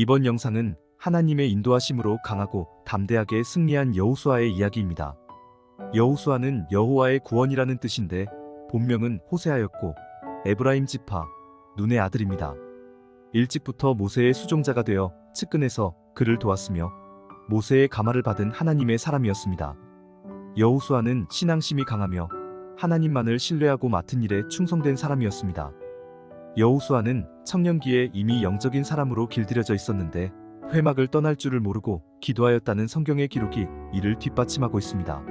이번 영상은 하나님의 인도하심으로 강하고 담대하게 승리한 여호수아의 이야기입니다. 여호수아는 여호와의 구원이라는 뜻인데 본명은 호세아였고 에브라임 지파 눈의 아들입니다. 일찍부터 모세의 수종자가 되어 측근에서 그를 도왔으며 모세의 가마를 받은 하나님의 사람이었습니다. 여호수아는 신앙심이 강하며 하나님만을 신뢰하고 맡은 일에 충성된 사람이었습니다. 여호수아는 청년기에 이미 영적인 사람으로 길들여져 있었는데 회막을 떠날 줄을 모르고 기도하였다는 성경의 기록이 이를 뒷받침하고 있습니다.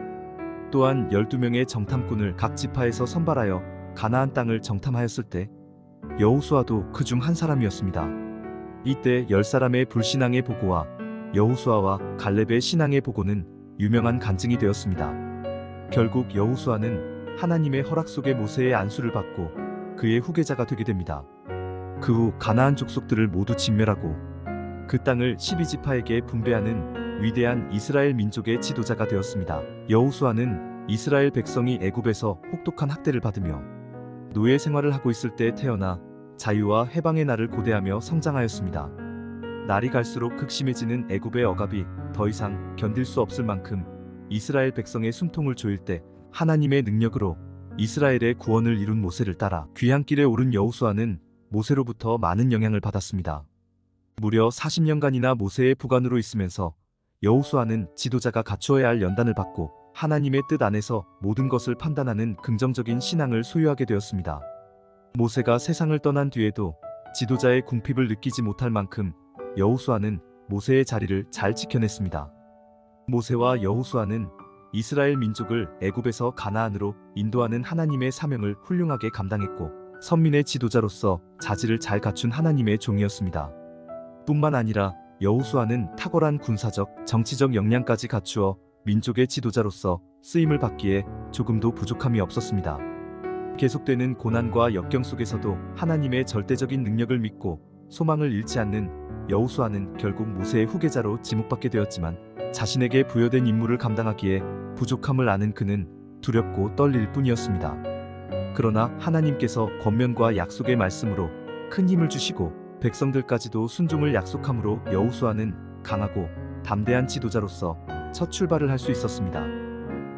또한 12명의 정탐꾼을 각 지파에서 선발하여 가나안 땅을 정탐하였을 때 여호수아도 그 중 한 사람이었습니다. 이때 10사람의 불신앙의 보고와 여호수아와 갈렙의 신앙의 보고는 유명한 간증이 되었습니다. 결국 여호수아는 하나님의 허락 속에 모세의 안수를 받고 그의 후계자가 되게 됩니다. 그 후 가나안 족속들을 모두 진멸하고 그 땅을 12지파에게 분배하는 위대한 이스라엘 민족의 지도자가 되었습니다. 여호수아는 이스라엘 백성이 애굽에서 혹독한 학대를 받으며 노예 생활을 하고 있을 때 태어나 자유와 해방의 날을 고대하며 성장하였습니다. 날이 갈수록 극심해지는 애굽의 억압이 더 이상 견딜 수 없을 만큼 이스라엘 백성의 숨통을 조일 때 하나님의 능력으로 이스라엘의 구원을 이룬 모세를 따라 귀향길에 오른 여호수아는 모세로부터 많은 영향을 받았습니다. 무려 40년간이나 모세의 부관으로 있으면서 여호수아는 지도자가 갖추어야 할 연단을 받고 하나님의 뜻 안에서 모든 것을 판단하는 긍정적인 신앙을 소유하게 되었습니다. 모세가 세상을 떠난 뒤에도 지도자의 궁핍을 느끼지 못할 만큼 여호수아는 모세의 자리를 잘 지켜냈습니다. 모세와 여호수아는 이스라엘 민족을 애굽에서 가나안으로 인도하는 하나님의 사명을 훌륭하게 감당했고 선민의 지도자로서 자질을 잘 갖춘 하나님의 종이었습니다. 뿐만 아니라 여호수아는 탁월한 군사적, 정치적 역량까지 갖추어 민족의 지도자로서 쓰임을 받기에 조금도 부족함이 없었습니다. 계속되는 고난과 역경 속에서도 하나님의 절대적인 능력을 믿고 소망을 잃지 않는 여호수아는 결국 모세의 후계자로 지목받게 되었지만 자신에게 부여된 임무를 감당하기에 부족함을 아는 그는 두렵고 떨릴 뿐이었습니다. 그러나 하나님께서 권면과 약속의 말씀으로 큰 힘을 주시고 백성들까지도 순종을 약속함으로 여호수아는 강하고 담대한 지도자로서 첫 출발을 할 수 있었습니다.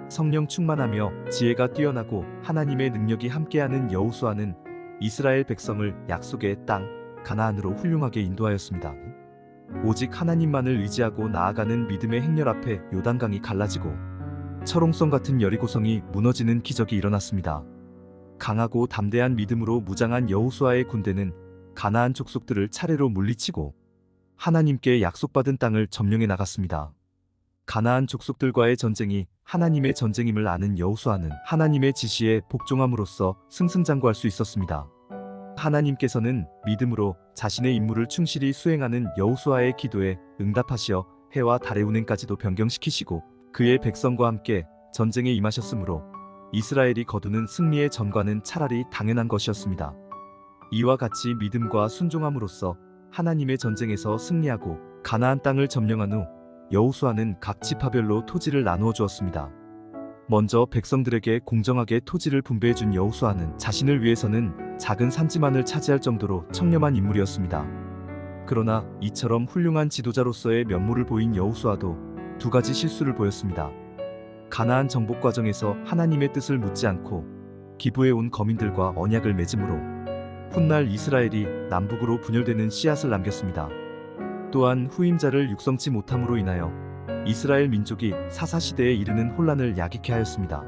성령 충만하며 지혜가 뛰어나고 하나님의 능력이 함께하는 여호수아는 이스라엘 백성을 약속의 땅 가나안으로 훌륭하게 인도하였습니다. 오직 하나님만을 의지하고 나아가는 믿음의 행렬 앞에 요단강이 갈라지고 철옹성 같은 여리고성이 무너지는 기적이 일어났습니다. 강하고 담대한 믿음으로 무장한 여호수아의 군대는 가나안 족속들을 차례로 물리치고 하나님께 약속받은 땅을 점령해 나갔습니다. 가나안 족속들과의 전쟁이 하나님의 전쟁임을 아는 여호수아는 하나님의 지시에 복종함으로써 승승장구할 수 있었습니다. 하나님께서는 믿음으로 자신의 임무를 충실히 수행하는 여호수아의 기도에 응답하시어 해와 달의 운행까지도 변경시키시고 그의 백성과 함께 전쟁에 임하셨으므로 이스라엘이 거두는 승리의 전과는 차라리 당연한 것이었습니다. 이와 같이 믿음과 순종함으로써 하나님의 전쟁에서 승리하고 가나안 땅을 점령한 후 여호수아는 각 지파별로 토지를 나누어 주었습니다. 먼저 백성들에게 공정하게 토지를 분배해 준 여호수아는 자신을 위해서는 작은 산지만을 차지할 정도로 청렴한 인물이었습니다. 그러나 이처럼 훌륭한 지도자로서의 면모를 보인 여호수아도 두 가지 실수를 보였습니다. 가나안 정복 과정에서 하나님의 뜻을 묻지 않고 기브에 온 거민들과 언약을 맺음으로 훗날 이스라엘이 남북으로 분열되는 씨앗을 남겼습니다. 또한 후임자를 육성치 못함으로 인하여 이스라엘 민족이 사사시대에 이르는 혼란을 야기케 하였습니다.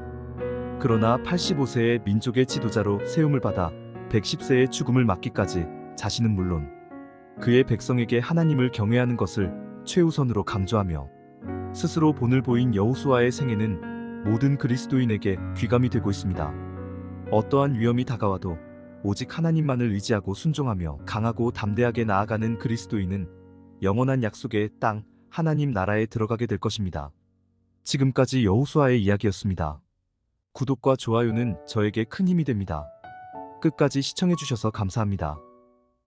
그러나 85세의 민족의 지도자로 세움을 받아 110세의 죽음을 맞기까지 자신은 물론 그의 백성에게 하나님을 경외하는 것을 최우선으로 강조하며 스스로 본을 보인 여호수아의 생애는 모든 그리스도인에게 귀감이 되고 있습니다. 어떠한 위험이 다가와도 오직 하나님만을 의지하고 순종하며 강하고 담대하게 나아가는 그리스도인은 영원한 약속의 땅 하나님 나라에 들어가게 될 것입니다. 지금까지 여호수아의 이야기였습니다. 구독과 좋아요는 저에게 큰 힘이 됩니다. 끝까지 시청해주셔서 감사합니다.